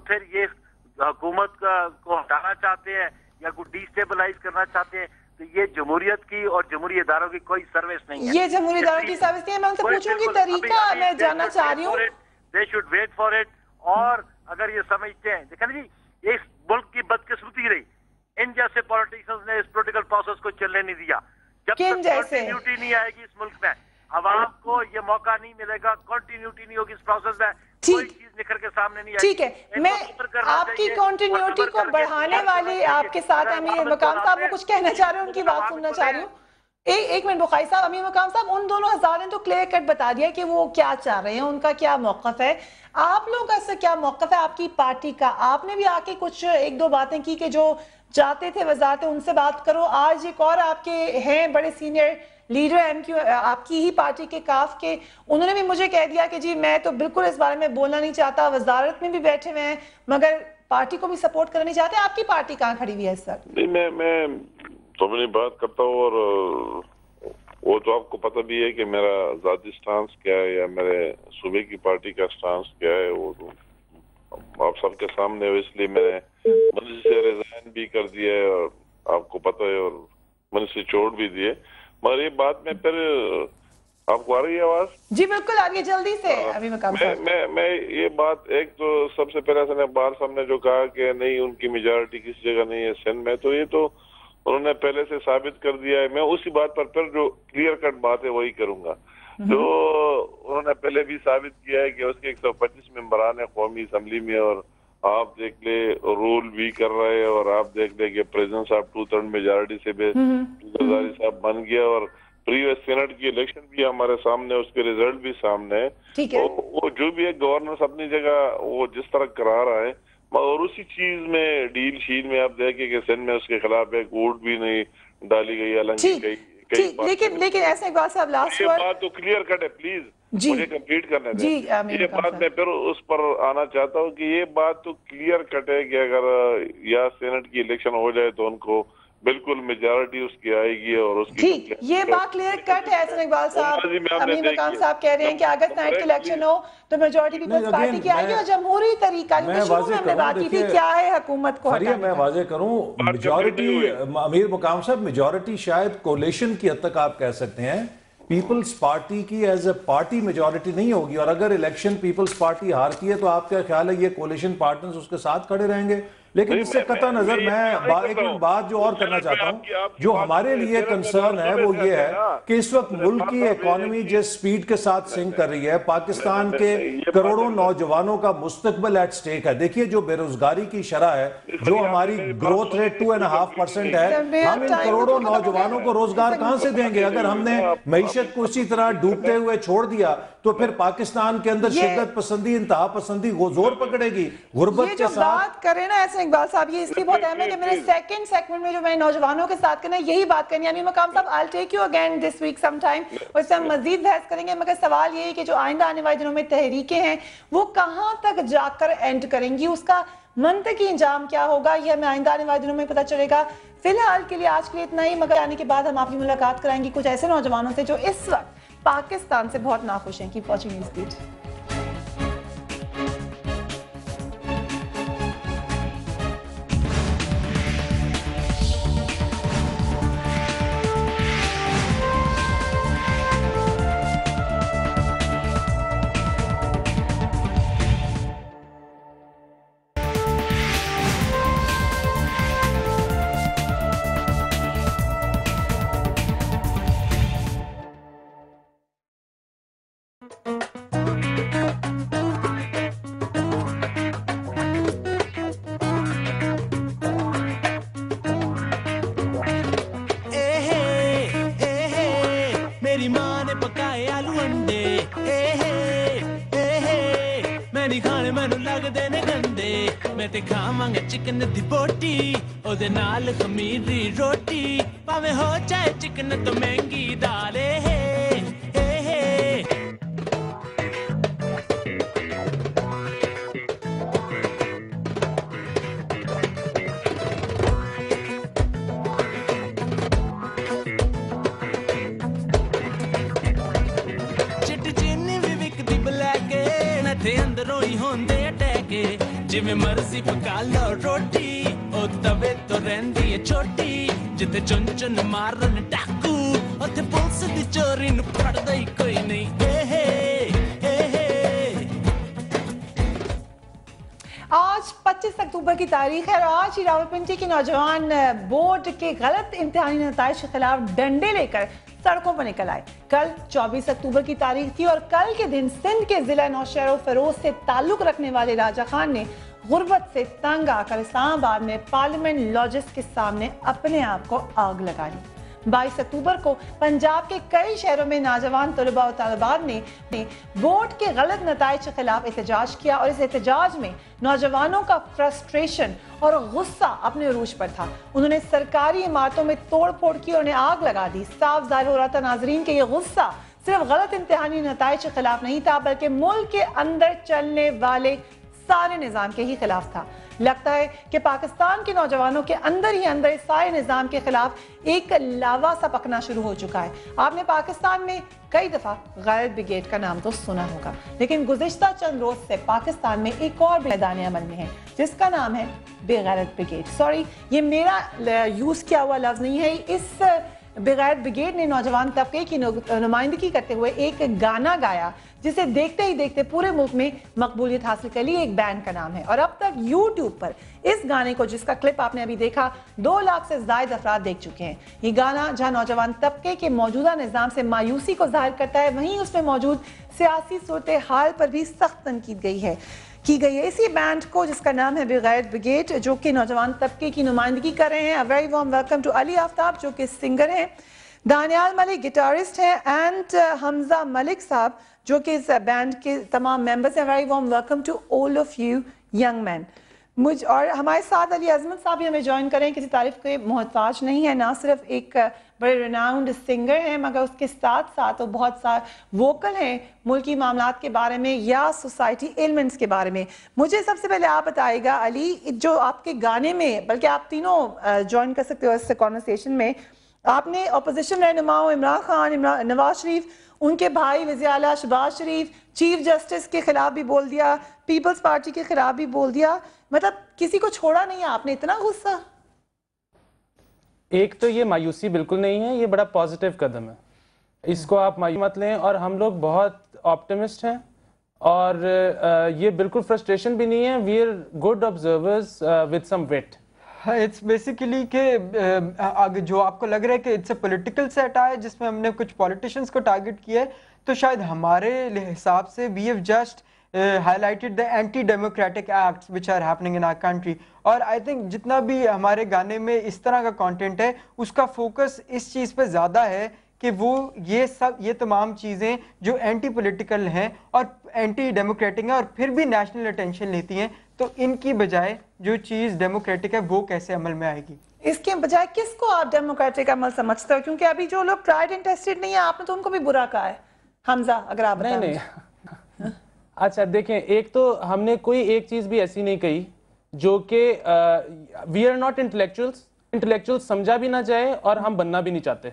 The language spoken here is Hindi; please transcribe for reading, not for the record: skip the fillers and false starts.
फिर ये हुकूमत को हटाना चाहते हैं या को डिस्टेबलाइज करना चाहते हैं, तो ये जमहूरियत की और जमहूरी इदारों की कोई सर्विस नहीं है। ये जमहूरी इदारों की सर्विस नहीं है। मैं उनसे पूछूंगी तरीका, मैं जानना चाह रही हूँ। They should wait for it. और अगर ये समझते हैं, देखा जी, इस मुल्क की बदकिस्मती रही, इन जैसे पॉलिटिशियंस ने इस पॉलिटिकल प्रोसेस को चलने नहीं दिया। जब तक कंटिन्यूटी नहीं आएगी इस मुल्क में, आवाम को ये मौका नहीं मिलेगा, कंटिन्यूटी नहीं होगी इस प्रोसेस में, कोई चीज निखर के सामने नहीं आएगी। ठीक है, मैं आपकी कंटिन्यूटी को बढ़ाने वाली आपके साथ अमीर मकाम साहब वो कुछ कहना चाह रहे हैं, उनकी बात सुनना चाह रही हूँ। एक मिनट बुखारी साहब, अमीर मकाम साहब, उन दोनों हजार ने तो क्लियर कट बता दिया कि वो क्या चाह रहे हैं, उनका क्या मौकफ है। आप लोगों का इससे क्या मौकफ है, आपकी पार्टी का? आपने भी आके कुछ एक दो बातें की कि जो चाहते थे वजारत उनसे बात करो। आज एक और आपके हैं बड़े सीनियर लीडर एमक्यू, आपकी ही पार्टी के, काफ के, उन्होंने भी मुझे कह दिया कि जी मैं तो बिल्कुल इस बारे में बोलना नहीं चाहता, वजारत में भी बैठे हुए हैं मगर पार्टी को भी सपोर्ट करना नहीं चाहते। आपकी पार्टी कहाँ खड़ी हुई है इस वक्त? नहीं, मैं तो अपनी बात करता हूँ, और वो तो आपको पता भी है कि मेरा जाती स्टांस क्या है या मेरे सूबे की पार्टी का स्टांस क्या है, वो तो आप सबके सामने है। इसलिए मैंने मंच से रिजाइन भी कर दिया है, और आपको पता है, और मंच से छोड़ भी दिए। मगर ये बात में फिर आपको आ रही है आवाज? जी बिल्कुल आ रही है, जल्दी से अभी मैं ये बात, एक तो सबसे पहले बार साहब ने जो कहा कि नहीं उनकी मेजॉरिटी किसी जगह नहीं है सिंध में, तो ये तो उन्होंने पहले से साबित कर दिया है। मैं उसी बात पर फिर जो क्लियर कट बात है वही करूंगा। जो उन्होंने पहले भी साबित किया है कि उसके 125 मेंबरान है कौमी असम्बली में, और आप देख ले रूल भी कर रहे हैं, और आप देख ले कि प्रेसिडेंट साहब 2/3 मेजॉरिटी से हजारी साहब बन गया, और प्रीवियस सेनेट की इलेक्शन भी हमारे सामने, उसके रिजल्ट भी सामने है। वो जो भी है गवर्नर अपनी जगह वो जिस तरह करा रहा है, और उसी चीज में डील शील में आप देखें कि सिंध में उसके खिलाफ एक वोट भी नहीं डाली गई, हालांकि लेकिन ऐसे इकबाल साहब लास्ट बात तो क्लियर कट है, प्लीज मुझे कंप्लीट करने दें। ये बात मैं फिर उस पर आना चाहता हूँ कि ये बात तो क्लियर कट है कि अगर या सेनेट की इलेक्शन हो जाए तो उनको बिल्कुल मेजॉरिटी उसकी आएगी, और उसकी ठीक, ये बात क्लियर कट है। ऐसे इकबाल साहब, अमीर मकाम साहब कह रहे हैं कि अगस्त नाइट के इलेक्शन हो तो मेजॉरिटी पीपल्स पार्टी की आएगी, और जमहूरी तरीका हमने बात की थी क्या है हुकूमत को हटाने का। मैं वाजे करूं, मेजॉरिटी अमीर मकाम साहब, मेजॉरिटी शायद कोलिशन की हद तक आप कह सकते हैं, पीपल्स पार्टी की एज ए पार्टी मेजॉरिटी नहीं होगी। और अगर इलेक्शन पीपल्स पार्टी हारती है तो आपका ख्याल है ये कोलिशन पार्टनर्स उसके साथ खड़े रहेंगे? लेकिन इससे कतई नजर मैं एक बात जो और करना चाहता हूं, जो हमारे लिए कंसर्न है वो ये है कि इस वक्त मुल्क की इकोनॉमी जिस स्पीड के साथ सिंक कर रही है, पाकिस्तान के करोड़ों नौजवानों का मुस्तकबिल एट स्टेक है। देखिए जो बेरोजगारी की शरह है, जो हमारी ग्रोथ रेट 2.5% है, हम इन करोड़ों नौजवानों को रोजगार कहां से देंगे? अगर हमने मईशत को इसी तरह डूबते हुए छोड़ दिया तो फिर पाकिस्तान के अंदर शिद्दत पसंदी, इंतहा पसंदी जोर पकड़ेगी। गुर्बत के साथ बात करें ना ऐसे इकबाल साहब, ये इसलिए बहुत अहम है कि मेरे सेकंड सेगमेंट में जो मैं नौजवानों के साथ करना यही बात करनी है। अमीर मकाम साहब, I will take you again this week some time, और इससे हम मजीद बहस करेंगे। मगर सवाल ये है कि जो आइंदा आने वाले दिनों में तहरीकें हैं वो कहां तक जाकर एंड करेंगी, उसका मंतकी इंजाम क्या होगा, ये हमें आइंदा आने वाले दिनों में पता चलेगा। फिलहाल के लिए आज के लिए इतना ही, मगर आने के बाद हम आपकी मुलाकात कराएंगे कुछ ऐसे नौजवानों से जो इस वक्त पाकिस्तान से बहुत नाखुश हैं। Keep watching News Beat. मेरी माँ ने पकाए आलू अंडे, मैं नहीं खाने मैनू लगदे ने गंदे, मैं ते खावांगा चिकन दी बोटी ओदे नाल खमीरी रोटी, भावें हो जाए चिकन तो महंगी दाल। चिट चीनी भी विकदी ब्लैक, नथे अंदरों ही होंदे अटैक, जिवें मर्जी पका लो रोटी ओ तवे तो रहंदी है छोटी जिथे चुन चुन मारन डाकू उत्थे पुलिस दी चोरी नूं फड़दा ही कोई नहीं। आज 25 अक्टूबर की तारीख है और आज ही रावलपिंडी के नौजवान बोर्ड के गलत इम्तिहानी नताइज के खिलाफ डंडे लेकर सड़कों पर निकल आए। कल 24 अक्टूबर की तारीख थी और कल के दिन सिंध के जिला नौशहर फरोज से ताल्लुक रखने वाले राजा खान ने गुर्बत से तंग आकर इस्लामाबाद में पार्लियामेंट लॉजिस्ट के सामने अपने आप को आग लगा ली। 22 अक्टूबर को पंजाब के कई शहरों में नौजवान तलबा और तालिबात ने बोर्ड के गलत नताइज के खिलाफ एहतजाज किया और इस एहतजाज में नौजवानों का फ्रस्ट्रेशन और गुस्सा अपने अरूज पर था। उन्होंने सरकारी इमारतों में तोड़ फोड़ की और उन्हें आग लगा दी। साफ जाहिर हो रहा था नाजरीन के ये गुस्सा सिर्फ गलत इम्तिहानी नताइज के खिलाफ नहीं था बल्कि मुल्क के अंदर चलने वाले सारे निज़ाम के ही खिलाफ था। लगता है कि पाकिस्तान के नौजवानों के अंदर ही अंदर इस सारे निज़ाम के खिलाफ एक लावा सा पकना शुरू हो चुका है। आपने पाकिस्तान में कई दफ़ा गैरत ब्रिगेड का नाम तो सुना होगा, लेकिन गुज़िश्ता चंद रोज से पाकिस्तान में एक और मैदान अमल में है जिसका नाम है बेगैरत ब्रिगेड। सॉरी, ये मेरा यूज़ किया हुआ लफ्ज़ नहीं है। इस बेगैरत ब्रिगेड ने नौजवान तबके की नुमाइंदगी करते हुए एक गाना गाया जिसे देखते ही देखते पूरे मुल्क में मकबूलियत हासिल कर ली। एक बैंड का नाम है और अब तक YouTube पर इस गाने को, जिसका क्लिप आपने अभी देखा, 2 लाख से ज्यादा अफराद देख चुके हैं। ये गाना जहां नौजवान तबके के मौजूदा निज़ाम से मायूसी को जाहिर करता है, वहीं उसमें मौजूद सियासी सूरत हाल पर भी सख्त तनकीद की गई है। इसी बैंड को, जिसका नाम है बेगैरत ब्रिगेड, जो कि नौजवान तबके की नुमाइंदगी कर रहे हैं। A very warm welcome to Ali Aftab जो कि सिंगर हैं, दानियाल मलिक गिटारिस्ट हैं एंड हमजा मलिक साहब जो कि इस बैंड के तमाम मेंबर्स हैं। Very warm welcome to all of you young man. और हमारे साथ अली अजमत साहब भी हमें ज्वाइन करें, किसी तारीफ के मोहताज नहीं है, ना सिर्फ एक बड़े रिनाउंड सिंगर हैं मगर उसके साथ साथ वो बहुत सा वोकल हैं मुल्की मामलात के बारे में या सोसाइटी एलिमेंट्स के बारे में। मुझे सबसे पहले आप बताइएगा अली, जो आपके गाने में, बल्कि आप तीनों ज्वाइन कर सकते हो इस कॉन्वर्सेशन में, आपने अपोजिशन रहनुमाओं इमरान खान, नवाज शरीफ, उनके भाई वज़ीर आला शहबाज शरीफ, चीफ जस्टिस के खिलाफ भी बोल दिया, पीपल्स पार्टी के खिलाफ भी बोल दिया, मतलब किसी को छोड़ा नहीं है आपने। इतना गुस्सा? एक तो ये मायूसी बिल्कुल नहीं है, ये बड़ा पॉजिटिव कदम है, इसको आप मायूस मत लें। और हम लोग बहुत ऑप्टिमिस्ट हैं और ये बिल्कुल फ्रस्ट्रेशन भी नहीं है। We are good observers with some weight. It's basically कि आगे जो आपको लग रहा है कि इट्स अ पॉलिटिकल सैटायर जिसमें हमने कुछ पॉलिटिशियंस को टारगेट किया है, तो शायद हमारे हिसाब से we have just highlighted the anti-democratic acts which are happening in our country। और आई थिंक जितना भी हमारे गाने में इस तरह का कंटेंट है उसका फोकस इस चीज़ पे ज़्यादा है कि वो ये तमाम चीज़ें जो एंटी पॉलिटिकल हैं और एंटी डेमोक्रेटिक हैं और फिर भी नेशनल अटेंशन लेती हैं, तो इनकी बजाय जो चीज़ डेमोक्रेटिक है वो कैसे अमल में आएगी। इसके बजाय किसको आप डेमोक्रेटिक अमल समझते हो? क्योंकि अभी जो लोग ट्राइड एंड टेस्टेड नहीं है, आपने तो उनको भी बुरा कहा है। हमजा, अगर आप नहीं अच्छा देखें, एक तो हमने कोई एक चीज भी ऐसी नहीं कही जो कि वी आर नॉट इंटेलेक्चुअल्स समझा भी ना जाए और हम बनना भी नहीं चाहते।